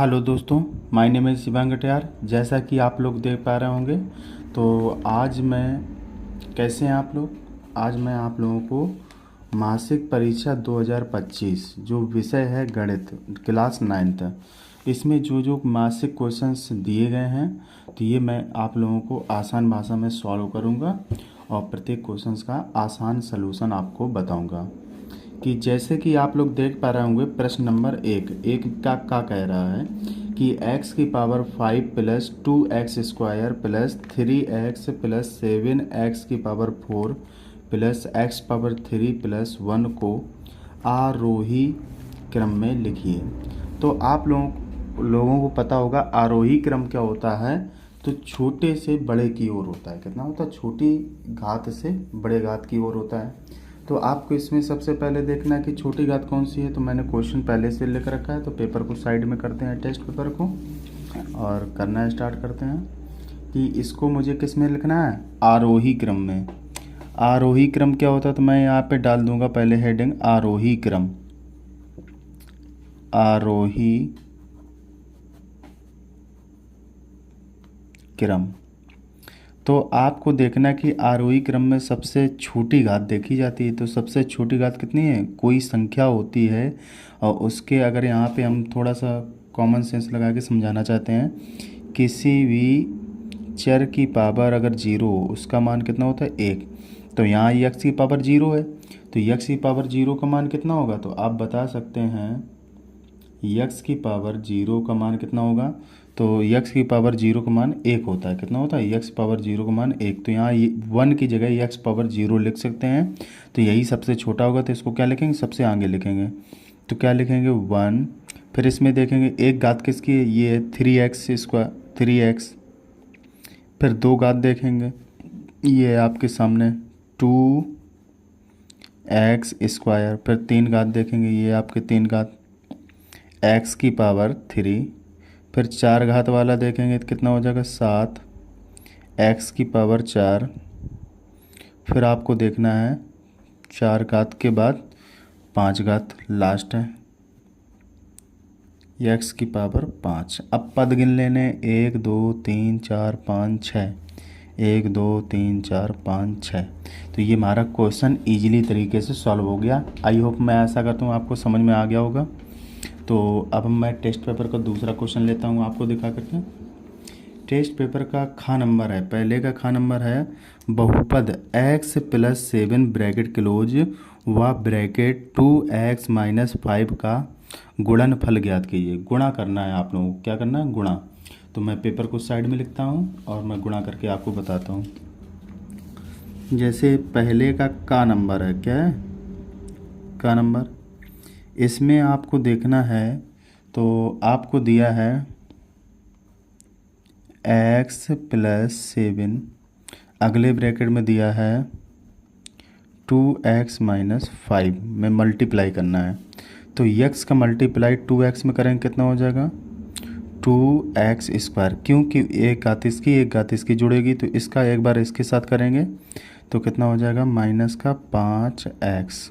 Hello दोस्तों, my name is Shivang Katiyar. जैसा कि आप लोग देख पा रहे होंगे, तो आज मैं कैसे हैं आप लोग। आज मैं आप लोगों को मासिक परीक्षा 2025 जो विषय है गणित क्लास 9th, इसमें जो जो मासिक क्वेश्चंस दिए गए हैं तो ये मैं आप लोगों को आसान भाषा में सॉल्व करूँगा और प्रत्येक क्वेश्चंस का आसान सलूशन आपको बताऊँगा। कि जैसे कि आप लोग देख पा रहे होंगे, प्रश्न नंबर एक का कह रहा है कि x की power 5 plus 2x² plus 3x plus 7x की power 4 plus x power 3 plus 1 को आरोही क्रम में लिखिए। तो आप लोगों को पता होगा आरोही क्रम क्या होता है। तो छोटे से बड़े की ओर होता है। कितना होता है? छोटी घात से बड़े घात की ओर होता है। तो आपको इसमें सबसे पहले देखना है कि छोटी घात कौन सी है। तो मैंने क्वेश्चन पहले से लिख रखा है, तो पेपर को साइड में करते हैं, टेस्ट पेपर को, और करना स्टार्ट करते हैं कि इसको मुझे किस में लिखना है, आरोही क्रम में। आरोही क्रम क्या होता है, तो मैं यहाँ पे डाल दूंगा पहले हेडिंग आरोही क्रम। आरोही क्रम। तो आपको देखना कि आरोही क्रम में सबसे छोटी घात देखी जाती है। तो सबसे छोटी घात कितनी है? कोई संख्या होती है और उसके अगर यहाँ पे हम थोड़ा सा कॉमन सेंस लगा के समझाना चाहते हैं, किसी भी चर की पावर अगर 0 हो उसका मान कितना होता है? 1। तो यहाँ x की पावर 0 है, तो x की पावर 0 का मान कितना होगा? तो आप बता सकते हैं x की पावर 0 का मान कितना होगा? तो x की पावर 0 का मान 1 होता है। कितना होता है? x पावर 0 का मान 1। तो यहाँ 1 की जगह x पावर 0 लिख सकते हैं। तो यही सबसे छोटा होगा, तो इसको क्या लिखेंगे? सबसे आगे लिखेंगे। तो क्या लिखेंगे? 1। फिर इसमें देखेंगे एक घात किसकी है? ये है 3x², 3x। फिर दो घात देखेंगे, ये है आपके सामने 2x²। फिर तीन घात देखेंगे, ये आपके तीन घात x की पावर 3। फिर चार घात वाला देखेंगे तो कितना हो जाएगा? 7 x की पावर 4। फिर आपको देखना है चार घात के बाद 5 घात लास्ट है, x की पावर 5। अब पद गिन लेने, 1 2 3 4 5 6, 1 2 3 4 5 6। तो ये हमारा क्वेश्चन इजीली तरीके से सॉल्व हो गया। आई होप, मैं ऐसा करता हूँ आपको समझ में आ गया होगा। तो अब मैं टेस्ट पेपर का दूसरा क्वेश्चन लेता हूँ आपको दिखा करके। टेस्ट पेपर का खा नंबर है, पहले का खा नंबर है बहुपद x प्लस 7 ब्रैकेट क्लोज व ब्रैकेट 2x-5 का गुणनफल ज्ञात कीजिए। गुणा करना है आप लोगों को। क्या करना है? गुणा। तो मैं पेपर को साइड में लिखता हूँ और मैं गुणा करके आपको बताता हूँ। जैसे पहले का नंबर है, क्या है? का नंबर। इसमें आपको देखना है, तो आपको दिया है x प्लस 7, अगले ब्रैकेट में दिया है 2x-5 में मल्टीप्लाई करना है। तो x का मल्टीप्लाई 2x में करेंगे, कितना हो जाएगा? 2x²। क्योंकि एक घात इसकी जुड़ेगी, तो इसका एक बार इसके साथ करेंगे तो कितना हो जाएगा? -5x।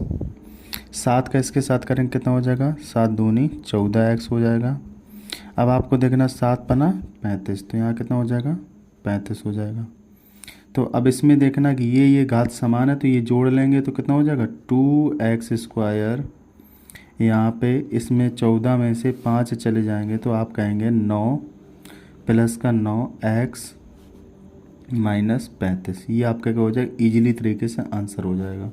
7 का इसके साथ करेंगे, कितना हो जाएगा? 7 दूनी 14x हो जाएगा। अब आपको देखना 7 पना 35, तो यहाँ कितना हो जाएगा? 35 हो जाएगा। तो अब इसमें देखना कि ये घात समान है, तो ये जोड़ लेंगे तो कितना हो जाएगा? 2x²। यहाँ पे इसमें 14 में से 5 चले जाएंगे, तो आप कहेंगे 9 प्लस का 9x माइनस 35। ये आपका क्या हो जाएगा? ईजिली तरीके से आंसर हो जाएगा।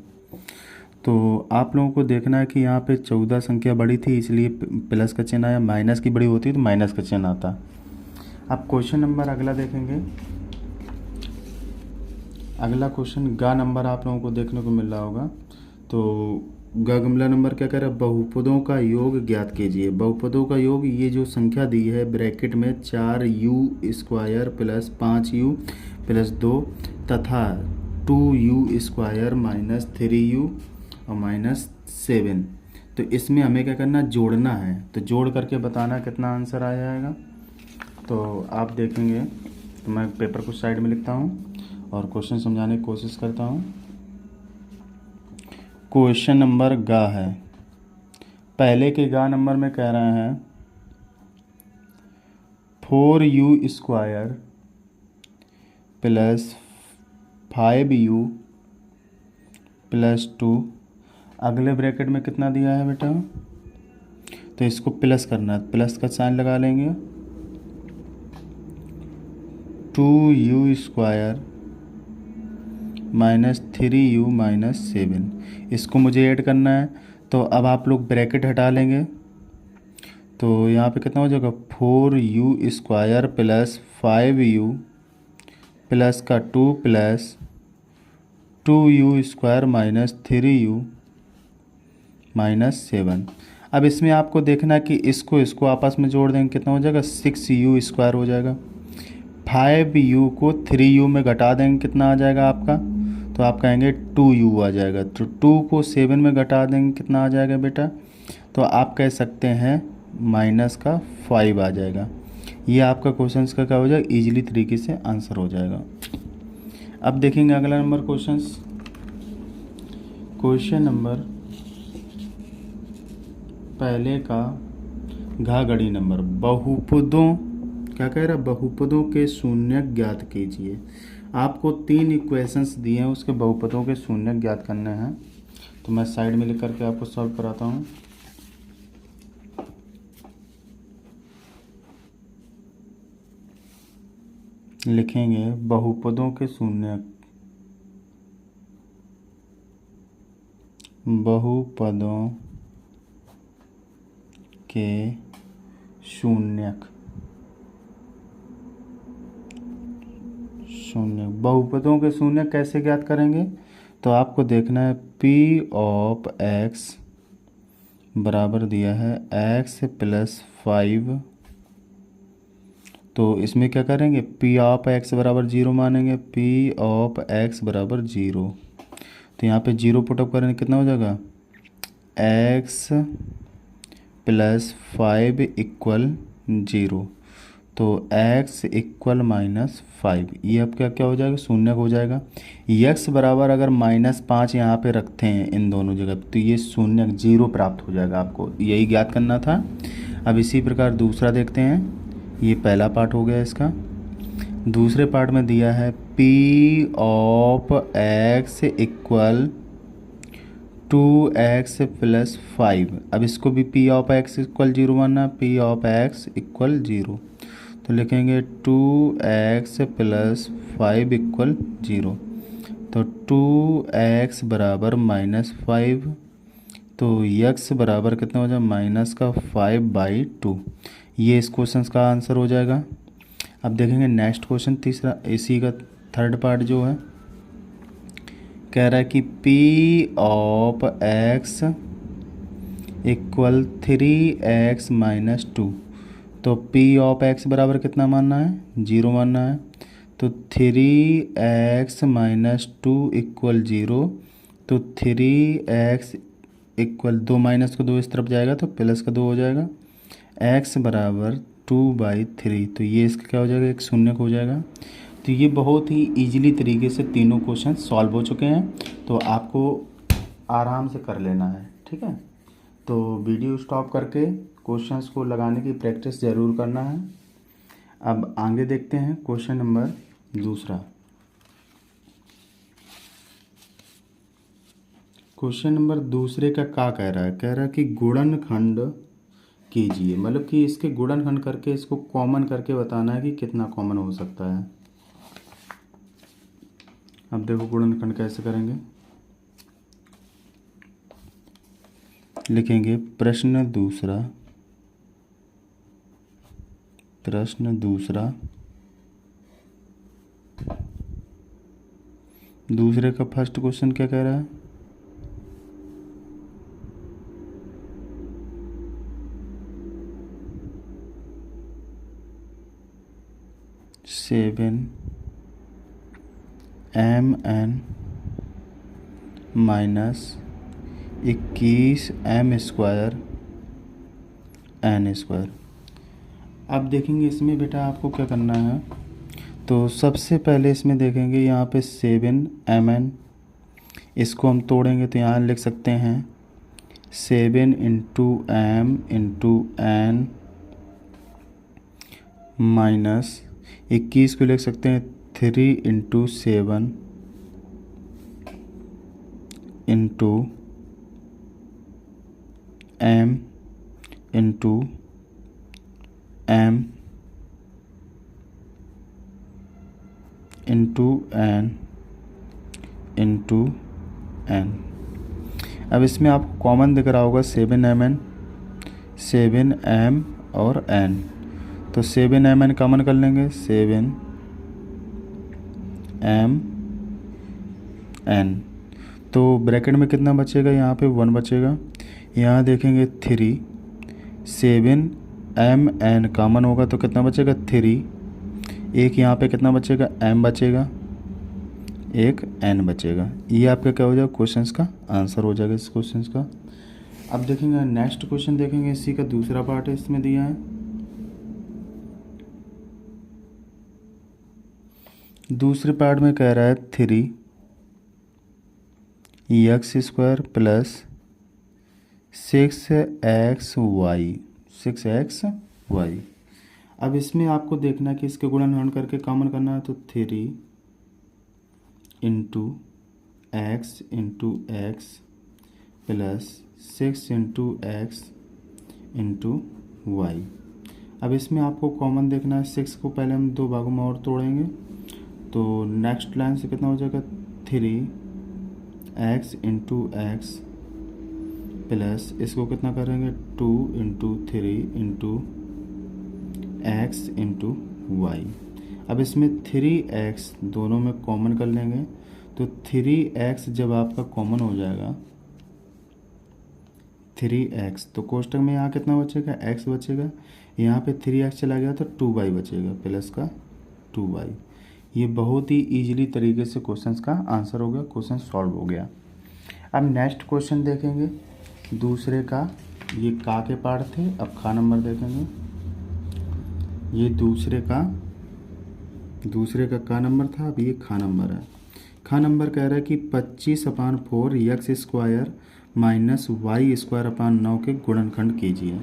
तो आप लोगों को देखना है कि यहाँ पे 14 संख्या बड़ी थी, इसलिए प्लस का चिन्ह आया। माइनस की बड़ी होती तो माइनस का चिन्ह आता। अब क्वेश्चन नंबर अगला देखेंगे। अगला क्वेश्चन गा नंबर आप लोगों को देखने को मिल रहा होगा। तो गमला नंबर क्या कह रहा है? बहुपदों का योग ज्ञात कीजिए। बहुपदों का योग, ये जो संख्या दी है ब्रैकेट में 4u² प्लस 5u प्लस 2 तथा 2u² माइनस 3u और -7। तो इसमें हमें क्या करना? जोड़ना है। तो जोड़ करके बताना कितना आंसर आ जाएगा। तो आप देखेंगे, तो मैं पेपर को साइड में लिखता हूँ और क्वेश्चन समझाने की कोशिश करता हूँ। क्वेश्चन नंबर गा है, पहले के गा नंबर में कह रहे हैं 4u² प्लस 5u प्लस 2। अगले ब्रैकेट में कितना दिया है बेटा, तो इसको प्लस करना है, प्लस का साइन लगा लेंगे। 2u² माइनस 3u माइनस 7, इसको मुझे ऐड करना है। तो अब आप लोग ब्रैकेट हटा लेंगे, तो यहाँ पे कितना हो जाएगा, 4u² प्लस 5u प्लस का 2 plus 2u² minus 3u minus 7। अब इसमें आपको देखना है कि इसको आपस में जोड़ देंगे, कितना हो जाएगा, 6u² हो जाएगा। 5u को 3u में घटा देंगे, कितना आ जाएगा आपका, तो आप कहेंगे 2u आ जाएगा। तो 2 को 7 में घटा देंगे, कितना आ जाएगा बेटा, तो आप कह सकते हैं माइनस का 5 आ जाएगा। ये आपका क्वेश्चन का क्या हो जाएगा, ईजिली तरीके से आंसर हो जाएगा। अब देखेंगे अगला नंबर क्वेश्चन नंबर पहले का घाघड़ी नंबर, बहुपदों, क्या कह रहा है, बहुपदों के शून्यक ज्ञात कीजिए। आपको 3 इक्वेशंस दिए हैं, उसके बहुपदों के शून्यक ज्ञात करने हैं। तो मैं साइड में लिख करके आपको सॉल्व कराता हूँ। लिखेंगे बहुपदों के शून्यक, बहुपदों के शून्यक, बहुपदों के शून्यक कैसे ज्ञात करेंगे, तो आपको देखना है p ऑफ x बराबर दिया है x प्लस 5। तो इसमें क्या करेंगे, p ऑफ x बराबर 0 मानेंगे, p ऑफ x बराबर 0। तो यहाँ पे 0 पुटअप करेंगे, कितना हो जाएगा, x प्लस 5 इक्वल 0। तो x इक्वल माइनस 5, ये अब क्या क्या हो जाएगा, शून्य हो जाएगा। x बराबर अगर -5 यहाँ पे रखते हैं इन दोनों जगह, तो ये शून्य 0 प्राप्त हो जाएगा। आपको यही ज्ञात करना था। अब इसी प्रकार दूसरा देखते हैं, ये पहला पार्ट हो गया इसका। दूसरे पार्ट में दिया है p of x equal 2x plus 5। अब इसको भी p ऑफ x इक्वल 0 मानना है, p ऑफ x इक्वल 0। तो लिखेंगे 2x प्लस 5 इक्वल 0। तो 2x बराबर -5, तो x बराबर कितना हो जाए, माइनस का 5/2। ये इस क्वेश्चन का आंसर हो जाएगा। अब देखेंगे नेक्स्ट क्वेश्चन, तीसरा, इसी का थर्ड पार्ट जो है, कह रहा है कि p of x equal 3x minus 2। तो p ऑफ x बराबर कितना मानना है, 0 मानना है। तो 3x माइनस 2 इक्वल 0। तो 3x इक्वल 2 माइनस को 2 इस तरफ जाएगा तो प्लस का 2 हो जाएगा। x बराबर 2/3। तो ये इसका क्या हो जाएगा, एक शून्य हो जाएगा। तो ये बहुत ही ईजिली तरीके से तीनों क्वेश्चन सॉल्व हो चुके हैं। तो आपको आराम से कर लेना है, ठीक है। तो वीडियो स्टॉप करके क्वेश्चंस को लगाने की प्रैक्टिस ज़रूर करना है। अब आगे देखते हैं क्वेश्चन नंबर दूसरा। क्वेश्चन नंबर दूसरे का क्या कह रहा है, कह रहा है कि गुणनखंड कीजिए। मतलब कि इसके गुणनखंड करके इसको कॉमन करके बताना है कि कितना कॉमन हो सकता है। अब देखो गुणनखंड कैसे करेंगे। लिखेंगे प्रश्न दूसरा, दूसरे का फर्स्ट क्वेश्चन क्या कह रहा है, seven mn minus 21 m² n²। अब देखेंगे इसमें बेटा आपको क्या करना है। तो सबसे पहले इसमें देखेंगे यहाँ पे 7mn, इसको हम तोड़ेंगे तो यहाँ लिख सकते हैं 7 × m × n माइनस 21 को लिख सकते हैं 3 into 7 into m into m into n into n। अब इसमें आपको कॉमन दिख रहा होगा 7m और n, तो 7mn कॉमन कर लेंगे, 7mn। तो ब्रैकेट में कितना बचेगा, यहाँ पे 1 बचेगा। यहाँ देखेंगे 3, 7mn कॉमन होगा तो कितना बचेगा 3, एक यहाँ पे कितना बचेगा m बचेगा, एक n बचेगा। ये आपका क्या हो जाएगा, क्वेश्चंस का आंसर हो जाएगा इस क्वेश्चंस का। अब देखेंगे नेक्स्ट क्वेश्चन, देखेंगे इसी का दूसरा पार्ट है, इसमें दिया है दूसरे पार्ट में कह रहा है 3x² प्लस 6xy। अब इसमें आपको देखना है कि इसके गुणनखंड करके कॉमन करना है, तो 3 into x plus 6 into x into y. अब इसमें आपको कॉमन देखना है, 6 को पहले हम 2 भागों में और तोड़ेंगे, तो नेक्स्ट लाइन से कितना हो जाएगा 3x इंटू एक्स प्लस इसको कितना करेंगे 2 into 3 into x into y. अब इसमें 3x दोनों में कॉमन कर लेंगे, तो 3x जब आपका कॉमन हो जाएगा 3x, तो कोष्टक में यहाँ कितना बचेगा x बचेगा, यहाँ पे 3x चला गया तो 2y बचेगा प्लस का 2y। ये बहुत ही इजीली तरीके से क्वेश्चंस का आंसर हो गया, क्वेश्चन सॉल्व हो गया। अब नेक्स्ट क्वेश्चन देखेंगे दूसरे का, ये का के पार्ट थे, अब खा नंबर देखेंगे। ये दूसरे का नंबर था, अब ये खा नंबर है। खा नंबर कह रहा है कि 25/4x² माइनस y²/9 के गुणनखंड कीजिए।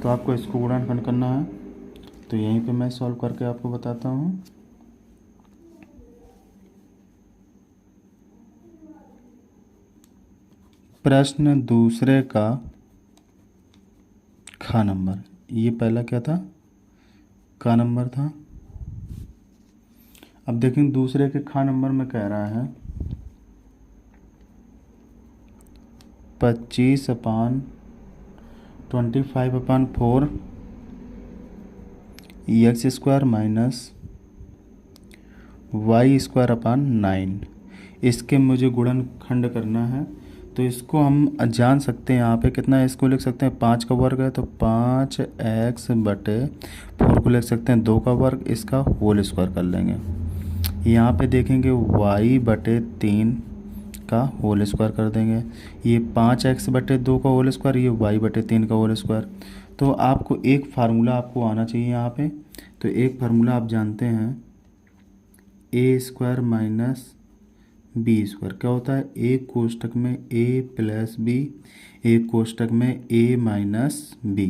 तो आपको इसको गुणनखंड करना है, तो यहीं पे मैं सॉल्व करके आपको बताता हूँ। प्रश्न दूसरे का खा नंबर, ये पहला क्या था, का नंबर था। अब देखें दूसरे के खा नंबर में कह रहा है 25/25/4 x² माइनस y²/9। इसके मुझे गुणनखंड करना है, तो इसको हम जान सकते हैं यहाँ पे कितना है, इसको लिख सकते हैं 5 का वर्ग है तो 5x/4 को लिख सकते हैं 2 का वर्ग, इसका होल स्क्वायर कर लेंगे। यहाँ पे देखेंगे y/3 का होल स्क्वायर कर देंगे, ये 5x/2 का होल स्क्वायर, ये y/3 का होल स्क्वायर। तो आपको एक फार्मूला आपको आना चाहिए यहाँ पे, तो एक फार्मूला आप जानते हैं a² माइनस b²। क्या होता है, एक कोष्टक में a प्लस b, एक कोष्टक में a माइनस b।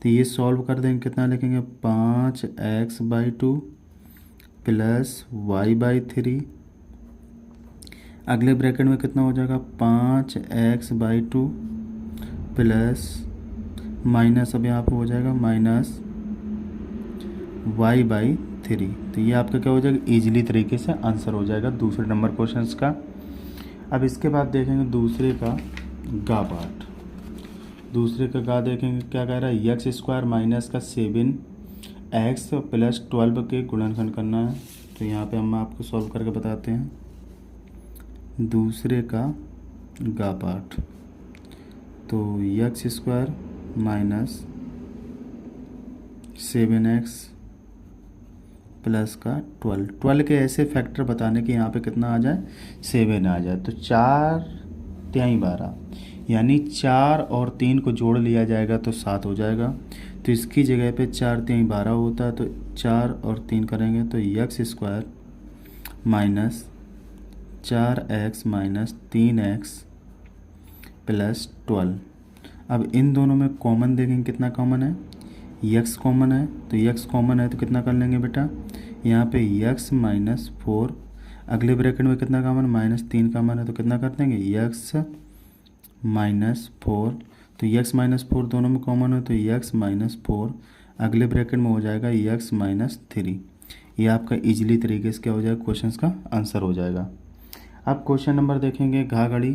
तो ये सॉल्व कर देंगे, कितना लिखेंगे 5x/2 प्लस y/3। अगले ब्रैकेट में कितना हो जाएगा 5x/2 प्लस माइनस, अब यहाँ पे हो जाएगा माइनस y/3। तो ये आपका क्या हो जाएगा, इजीली तरीके से आंसर हो जाएगा दूसरे नंबर क्वेश्चंस का। अब इसके बाद देखेंगे दूसरे का गा पार्ट। दूसरे का गा देखेंगे क्या कह रहा है, x² माइनस का 7x प्लस 12 के गुणनखंड करना है। तो यहाँ पे हम आपको सॉल्व करके बताते हैं दूसरे का गा पार्ट। तो x² माइनस 7x प्लस का 12 के ऐसे फैक्टर बताने के यहाँ पे कितना आ जाए 7 आ जाए, तो 4×3 12, यानी 4 और 3 को जोड़ लिया जाएगा तो 7 हो जाएगा। तो इसकी जगह पे 4×3 12 होता है, तो 4 और 3 करेंगे तो x² minus 4x minus 3x plus 12। अब इन दोनों में कॉमन देखेंगे कितना कॉमन है, यक्स कॉमन है, तो यक्स कॉमन है तो कितना कर लेंगे बेटा, यहाँ पे यक्स माइनस 4, अगले ब्रैकेट में कितना कॉमन, -3 कॉमन है तो कितना कर देंगे, यक्स माइनस 4, तो यक्स माइनस 4 दोनों में कॉमन है तो यक्स माइनस 4, अगले ब्रैकेट में हो जाएगा यक्स माइनस 3। ये आपका इजीली तरीके से क्या हो जाएगा, क्वेश्चन का आंसर हो जाएगा। अब क्वेश्चन नंबर देखेंगे, घा घड़ी।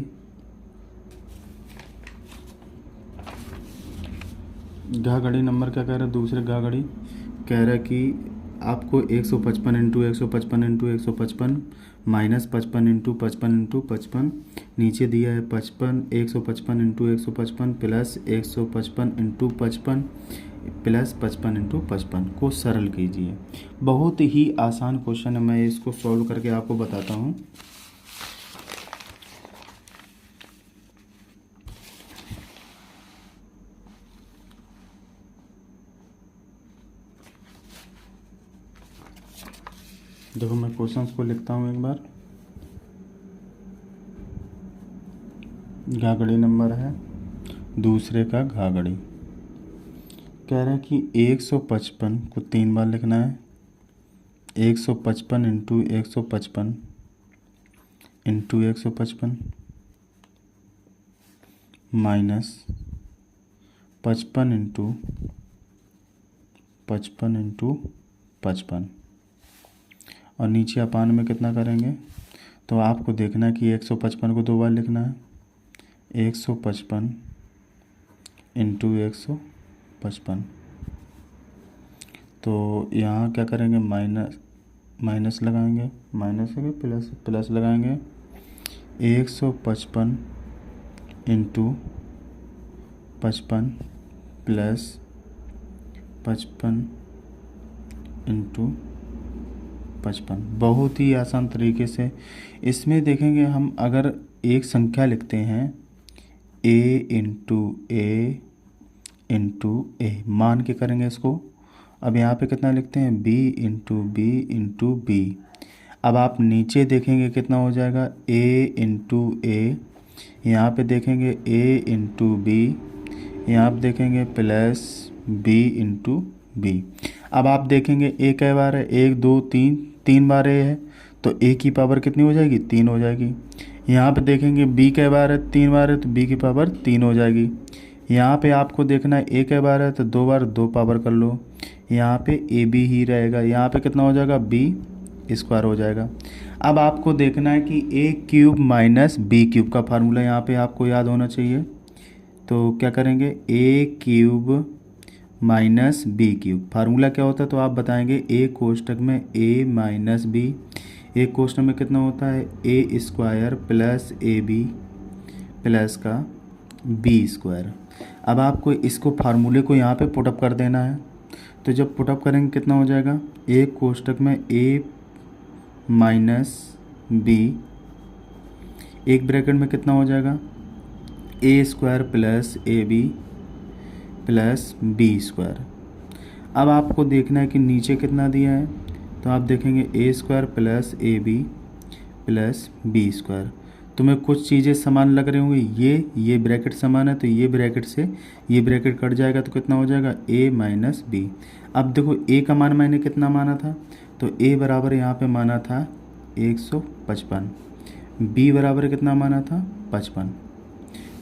घा घड़ी नंबर क्या कह रहा है, दूसरे घा घड़ी कह रहा है कि आपको 155 into 155 into 155 minus 55 into 55 into 55, नीचे दिया है 55, 155 into 155 plus 155 into 55 plus 55 into 55 को सरल कीजिए। बहुत ही आसान क्वेश्चन है, मैं इसको सॉल्व करके आपको बताता हूँ। देखो मैं क्वेश्चंस को लिखता हूँ एक बार। घाघड़ी नंबर है दूसरे का घाघड़ी, कह रहा है कि 155 को 3 बार लिखना है, 155 into 155 into 155 minus 55 into 55 into 55, और नीचे अपान में कितना करेंगे, तो आपको देखना है कि 155 को 2 बार लिखना है, 155 इंटू 155, तो यहाँ क्या करेंगे, माइनस लगाएंगे, माइनस है प्लस प्लस लगाएंगे, 155 इंटू 55 प्लस 55 इंटू 55। बहुत ही आसान तरीके से इसमें देखेंगे हम, अगर एक संख्या लिखते हैं a इंटू ए इंटू ए, मान के करेंगे इसको। अब यहाँ पे कितना लिखते हैं, b into b into b. अब आप नीचे देखेंगे कितना हो जाएगा, a इंटू ए, यहाँ पे देखेंगे a इंटू बी, यहाँ पे देखेंगे प्लस b इंटू बी। अब आप देखेंगे a कै बार है, 1 2 3, 3 बार a है तो a की पावर कितनी हो जाएगी, 3 हो जाएगी। यहाँ पे देखेंगे b कै बार है, 3 बार है तो b की पावर 3 हो जाएगी। यहाँ पे आपको देखना है a कै बार है तो 2 बार 2 पावर कर लो, यहाँ पे ए बी ही रहेगा, यहाँ पे कितना हो जाएगा, b स्क्वायर हो जाएगा। अब आपको देखना है कि a cube minus b cube का फार्मूला यहाँ पे आपको याद होना चाहिए। तो क्या करेंगे, a cube minus b cube, formula क्या होता है तो आप बताएंगे, a कोष्टक में a माइनस बी, एक कोष्टक में कितना होता है, a square plus a b plus का बी स्क्वायर। अब आपको इसको फार्मूले को यहाँ पे पुटअप कर देना है, तो जब पुटअप करेंगे कितना हो जाएगा, एक कोष्टक में a माइनस बी, एक ब्रैकेट में कितना हो जाएगा, a square plus a b plus b square. अब आपको देखना है कि नीचे कितना दिया है, तो आप देखेंगे a square plus a b plus b square. तुम्हें कुछ चीज़ें समान लग रही होंगी, ये ब्रैकेट समान है तो ये ब्रैकेट से ये ब्रैकेट कट जाएगा तो कितना हो जाएगा, a माइनस बी। अब देखो a का मान मैंने कितना माना था, तो a बराबर यहाँ पे माना था 155, b बराबर कितना माना था 55।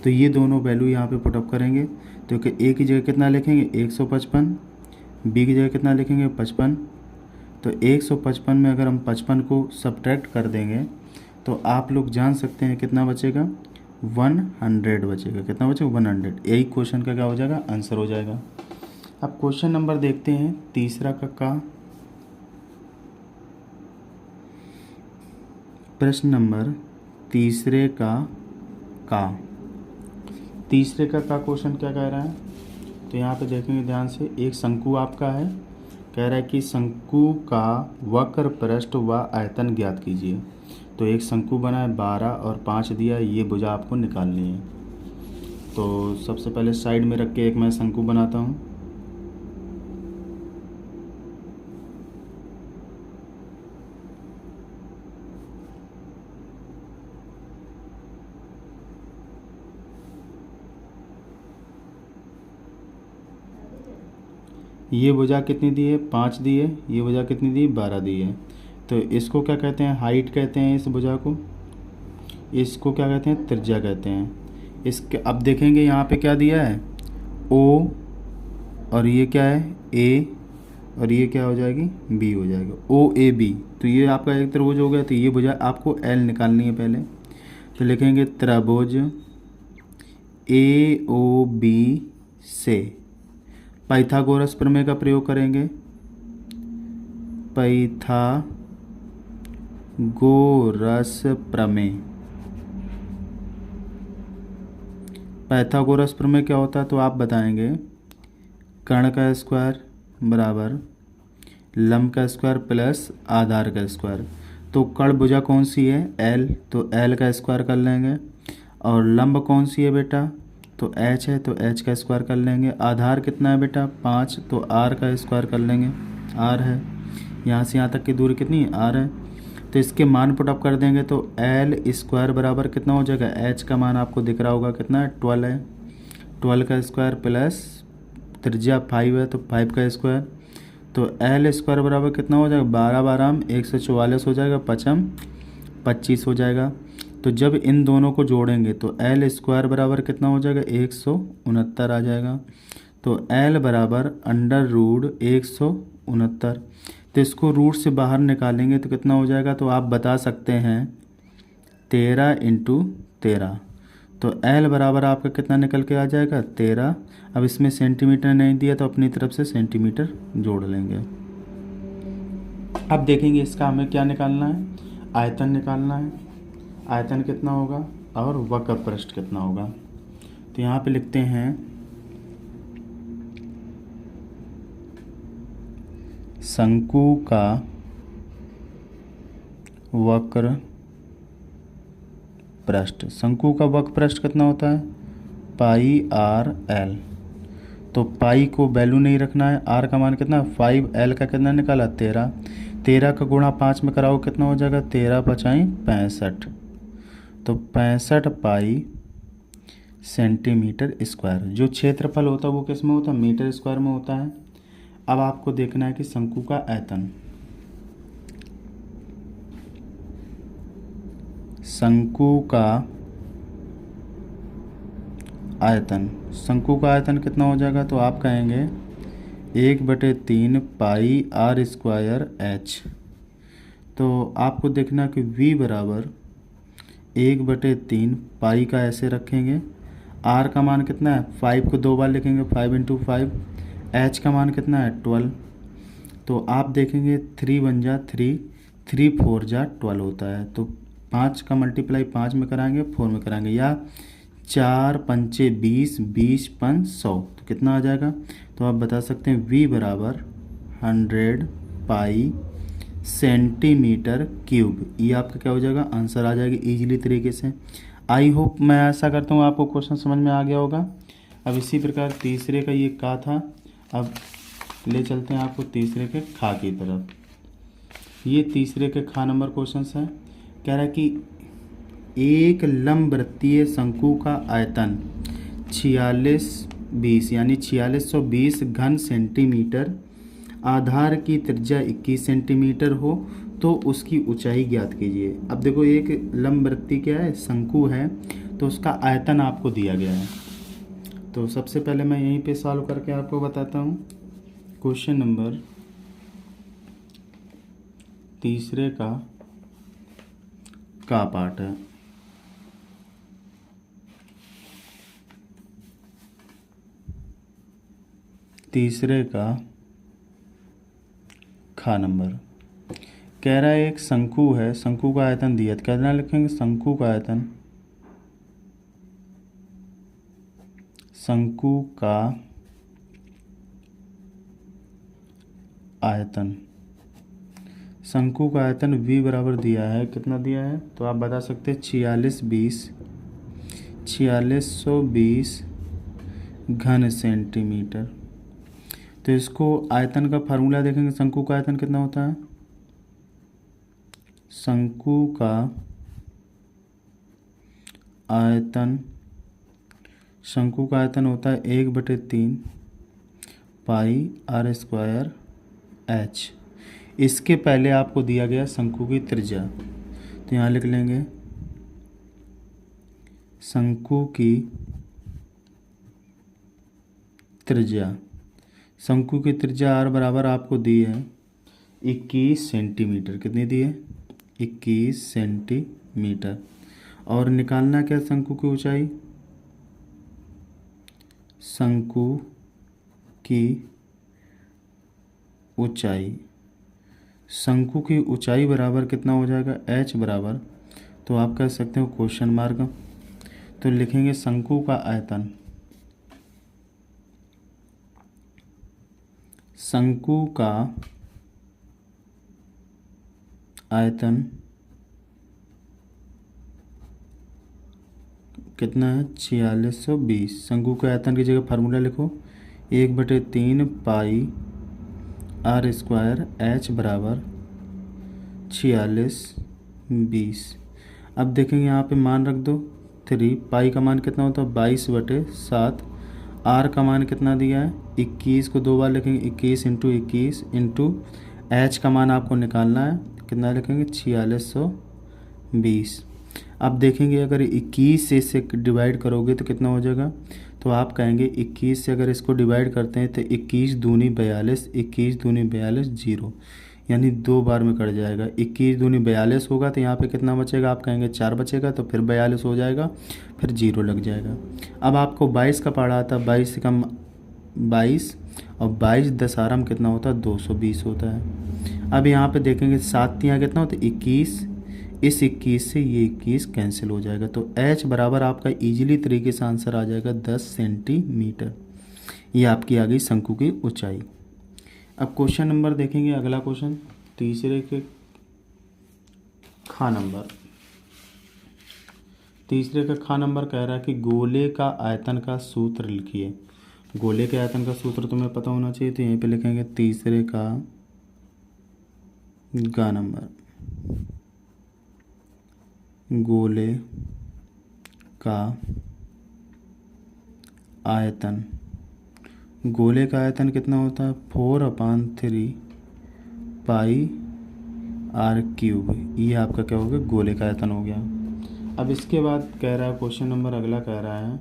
तो ये दोनों वैल्यू यहाँ पे पुटअप करेंगे, तो कि a की जगह कितना लिखेंगे 155, b की जगह कितना लिखेंगे 55। तो 155 में अगर हम 55 को सब्ट्रैक्ट कर देंगे तो आप लोग जान सकते हैं कितना बचेगा, 100 बचेगा। कितना बचेगा 100। यही क्वेश्चन का क्या हो जाएगा, आंसर हो जाएगा। अब क्वेश्चन नंबर देखते हैं तीसरा का। प्रश्न नंबर तीसरे का क्वेश्चन क्या कह रहा है, तो यहाँ पे देखेंगे ध्यान से, एक शंकु आपका है, कह रहा है कि शंकु का वक्र पृष्ठ व आयतन ज्ञात कीजिए। तो एक शंकु बना है, 12 और 5 दिया है, ये भुजा आपको निकालनी है। तो सबसे पहले साइड में रख के एक मैं शंकु बनाता हूँ। ये भुजा कितनी दी है, 5 दी है। ये भुजा कितनी दी, 12 दी है। तो इसको क्या कहते हैं, हाइट कहते हैं इस भुजा को। इसको क्या कहते हैं, त्रिज्या कहते हैं। इसके अब देखेंगे यहाँ पे क्या दिया है, ओ, और ये क्या है, ए, और ये क्या हो जाएगी, बी हो जाएगा, ओ ए बी। तो ये आपका एक त्रिभुज हो गया। तो ये भुजा आपको एल निकालनी है पहले। तो लिखेंगे त्रिभुज ए ओ बी से पाइथागोरस प्रमेय का प्रयोग करेंगे। पाइथागोरस प्रमेय। पाइथागोरस प्रमेय क्या होता है तो आप बताएंगे, कर्ण का स्क्वायर बराबर लंब का स्क्वायर प्लस आधार का स्क्वायर। तो कर्ण भुजा कौन सी है, एल, तो एल का स्क्वायर कर लेंगे। और लंब कौन सी है बेटा, तो एच है, तो एच का स्क्वायर कर लेंगे। आधार कितना है बेटा, 5, तो आर का स्क्वायर कर लेंगे। आर है, यहाँ से यहाँ तक की दूरी कितनी है, आर है। तो इसके मान पुटअप कर देंगे तो एल स्क्वायर बराबर कितना हो जाएगा, एच का मान आपको दिख रहा होगा कितना है, 12 है। 12 का स्क्वायर प्लस त्रिज्या 5 है, तो 5 का स्क्वायर। तो एल स्क्वायर बराबर कितना हो जाएगा, 12 12 144 हो जाएगा, 5 25 हो जाएगा। तो जब इन दोनों को जोड़ेंगे तो एल स्क्वायर बराबर कितना हो जाएगा, 169 आ जाएगा। तो एल बराबर अंडर रूट 169। तो इसको रूट से बाहर निकालेंगे तो कितना हो जाएगा, तो आप बता सकते हैं 13 इंटू 13। तो एल बराबर आपका कितना निकल के आ जाएगा, 13। अब इसमें सेंटीमीटर नहीं दिया तो अपनी तरफ से सेंटीमीटर जोड़ लेंगे। अब देखेंगे इसका हमें क्या निकालना है, आयतन निकालना है। आयतन कितना होगा और वक्र पृष्ठ कितना होगा। तो यहाँ पे लिखते हैं शंकु का वक्र पृष्ठ। शंकु का वक्र पृष्ठ कितना होता है, पाई आर एल। तो पाई को वैल्यू नहीं रखना है, आर का मान कितना 5, एल का कितना निकाला 13। 13 का गुणा 5 में कराओ कितना हो जाएगा, 13 पचाई 65। तो 65 पाई सेंटीमीटर स्क्वायर। जो क्षेत्रफल होता है वो किस में होता है, मीटर स्क्वायर में होता है। अब आपको देखना है कि शंकु का आयतन। शंकु का आयतन, शंकु का आयतन कितना हो जाएगा, तो आप कहेंगे 1/3 पाई आर स्क्वायर एच। तो आपको देखना कि v बराबर 1/3 पाई का ऐसे रखेंगे। r का मान कितना है, 5 को 2 बार लिखेंगे, 5 इंटू 5। h का मान कितना है 12। तो आप देखेंगे 3 बन जा 3, 3 4 जा 12 होता है। तो 5 का मल्टीप्लाई 5 में कराएंगे, 4 में कराएंगे, या 4 पंचे 20, 20 5 100, तो कितना आ जाएगा। तो आप बता सकते हैं v बराबर 100 पाई सेंटीमीटर क्यूब। ये आपका क्या हो जाएगा, आंसर आ जाएगा इजीली तरीके से। आई होप, मैं ऐसा करता हूँ आपको क्वेश्चन समझ में आ गया होगा। अब इसी प्रकार तीसरे का ये का था, अब ले चलते हैं आपको तीसरे के खा की तरफ। ये तीसरे के खा नंबर क्वेश्चन है। कह रहा है कि एक लंबवृत्तीय शंकु का आयतन 4620 यानी 4620 घन सेंटीमीटर, आधार की त्रिज्या 21 सेंटीमीटर हो तो उसकी ऊंचाई ज्ञात कीजिए। अब देखो एक लंबवृत्तीय क्या है, शंकु है, तो उसका आयतन आपको दिया गया है। तो सबसे पहले मैं यहीं पे सॉल्व करके आपको बताता हूँ। क्वेश्चन नंबर तीसरे का पार्ट है। तीसरे का खा नंबर कह रहा है एक शंकु है, शंकु का आयतन दिया, तो कितना लिखेंगे, शंकु का आयतन, शंकु का आयतन, शंकु का आयतन v बराबर दिया है, कितना दिया है तो आप बता सकते हैं 4620 घन सेंटीमीटर। तो इसको आयतन का फार्मूला देखेंगे, शंकु का आयतन कितना होता है, शंकु का आयतन, शंकु का आयतन होता है 1/3 पाई आर स्क्वायर एच। इसके पहले आपको दिया गया शंकु की त्रिज्या, तो यहाँ लिख लेंगे शंकु की त्रिज्या। शंकु की त्रिज्या आर बराबर आपको दी है 21 सेंटीमीटर। कितनी दी है? 21 सेंटीमीटर। और निकालना क्या शंकु की ऊंचाई? शंकु की ऊंचाई, शंकु की ऊंचाई बराबर कितना हो जाएगा? h बराबर, तो आप कह सकते हो क्वेश्चन मार्क। तो लिखेंगे शंकु का आयतन, शंकु का आयतन कितना है? 4620। शंकु के आयतन की जगह फार्मूला लिखो 1/3 पाई आर स्क्वायर एच बराबर 4620। अब देखेंगे यहाँ पे मान रख दो 3। पाई का मान कितना होता है? 22/7। आर का मान कितना दिया है? 21 को 2 बार लिखेंगे, 21 × 21 इंटू एच का मान आपको निकालना है, कितना लिखेंगे? 4620। अब देखेंगे अगर 21 से इसे डिवाइड करोगे तो कितना हो जाएगा? तो आप कहेंगे 21 से अगर इसको डिवाइड करते हैं तो 21 दूनी 42, 21 दूनी 42 0, यानी 2 बार में कट जाएगा। 21 दूनी 42 होगा तो यहाँ पे कितना बचेगा? आप कहेंगे 4 बचेगा, तो फिर 42 हो जाएगा, फिर 0 लग जाएगा। अब आपको 22 का पढ़ा था, 22 से कम 22 और 22 दशहरा कितना होता है? 220 होता है। अब यहाँ पे देखेंगे 7 तियाँ कितना होता है? 21। इस 21 से ये 21 कैंसिल हो जाएगा, तो h बराबर आपका इजीली तरीके से आंसर आ जाएगा 10 सेंटीमीटर। ये आपकी आ गई शंकु की ऊंचाई। अब क्वेश्चन नंबर देखेंगे, अगला क्वेश्चन तीसरे के खा नंबर कह रहा है कि गोले का आयतन का सूत्र लिखिए। गोले के आयतन का सूत्र तुम्हें पता होना चाहिए, तो यहीं पे लिखेंगे तीसरे का गा नंबर। गोले का आयतन, गोले का आयतन कितना होता है? 4/3 पाई आर क्यूब। ये आपका क्या हो गया? गोले का आयतन हो गया। अब इसके बाद कह रहा है क्वेश्चन नंबर अगला कह रहा है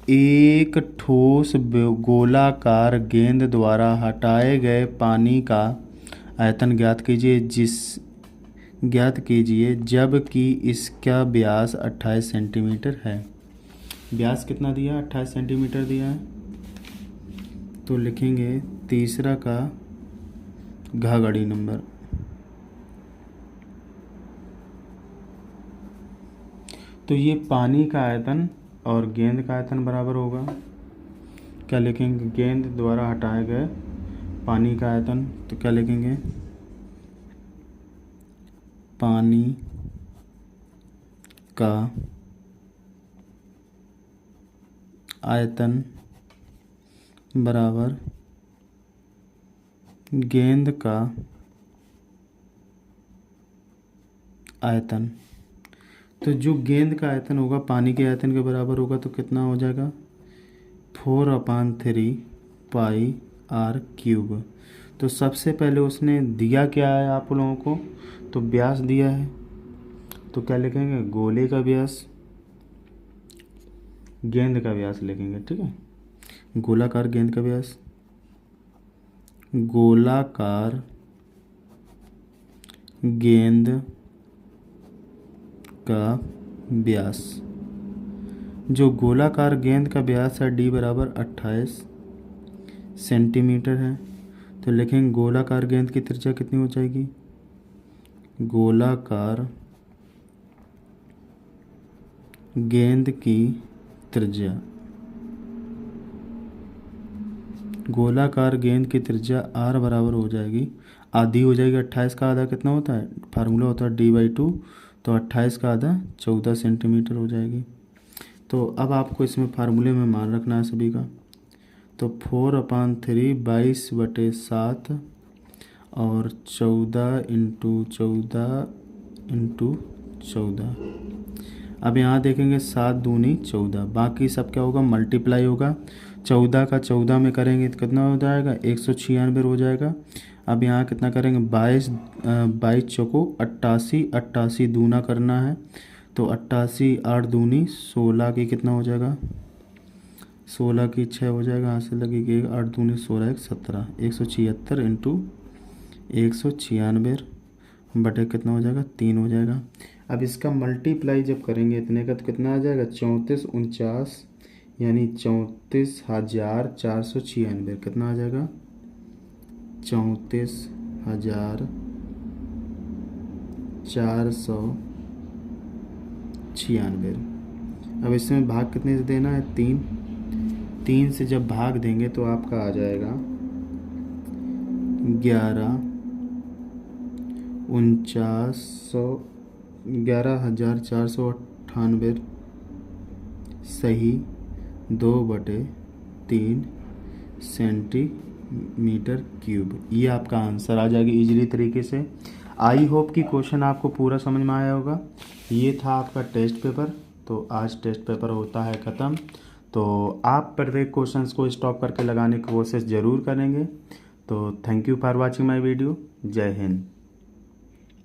एक ठोस गोलाकार गेंद द्वारा हटाए गए पानी का आयतन ज्ञात कीजिए जबकि इसका व्यास 28 सेंटीमीटर है। व्यास कितना दिया? 28 सेंटीमीटर दिया है। तो लिखेंगे तीसरा का घाघड़ी नंबर। तो ये पानी का आयतन और गेंद का आयतन बराबर होगा। क्या लिखेंगे? गेंद द्वारा हटाए गए पानी का आयतन, तो क्या लिखेंगे? पानी का आयतन बराबर गेंद का आयतन। तो जो गेंद का आयतन होगा पानी के आयतन के बराबर होगा, तो कितना हो जाएगा? 4/3 पाई आर क्यूब। तो सबसे पहले उसने दिया क्या है आप लोगों को? तो व्यास दिया है, तो क्या लिखेंगे? गोले का व्यास, गेंद का व्यास लिखेंगे। ठीक है, गोलाकार गेंद का व्यास, गोलाकार गेंद का व्यास। जो गोलाकार गेंद का व्यास है d बराबर 28 सेंटीमीटर है, तो लिखेंगे गोलाकार गेंद की त्रिज्या कितनी हो जाएगी? गोलाकार गेंद की त्रिज्या, गोलाकार गेंद की त्रिज्या r बराबर हो जाएगी, आधी हो जाएगी 28 का आधा कितना होता है? फार्मूला होता है d/2, तो 28 का आधा 14 सेंटीमीटर हो जाएगी। तो अब आपको इसमें फार्मूले में मान रखना है सभी का। तो 4/3 22/7 और 14 × 14 × 14। अब यहाँ देखेंगे 7 दूनी 14, बाकी सब क्या होगा? मल्टीप्लाई होगा। 14 का 14 में करेंगे तो कितना हो जाएगा, 196 हो जाएगा। अब यहाँ कितना करेंगे, 22 22 चौको 88, 88 दूना करना है तो 88 8 दूनी 16 की कितना हो जाएगा, 16 की 6 हो जाएगा, यहाँ से लगेगी 8 दूनी 16 1 17, 176 इंटू 196 बटे कितना हो जाएगा, 3 हो जाएगा। अब इसका मल्टीप्लाई जब करेंगे इतने का तो कितना आ जाएगा, 34 49 यानी 34,496 कितना आ जाएगा, 34,496। अब इसमें भाग कितने से देना है, 3 3 से जब भाग देंगे तो आपका आ जाएगा 11,498 सही 2/3 सेंटीमीटर क्यूब। ये आपका आंसर आ जाएगा इजीली तरीके से। आई होप कि क्वेश्चन आपको पूरा समझ में आया होगा। ये था आपका टेस्ट पेपर। तो आज टेस्ट पेपर होता है ख़त्म। तो आप प्रत्येक क्वेश्चंस को स्टॉप करके लगाने की कोशिश ज़रूर करेंगे। तो thank you for watching my video. जय हिंद।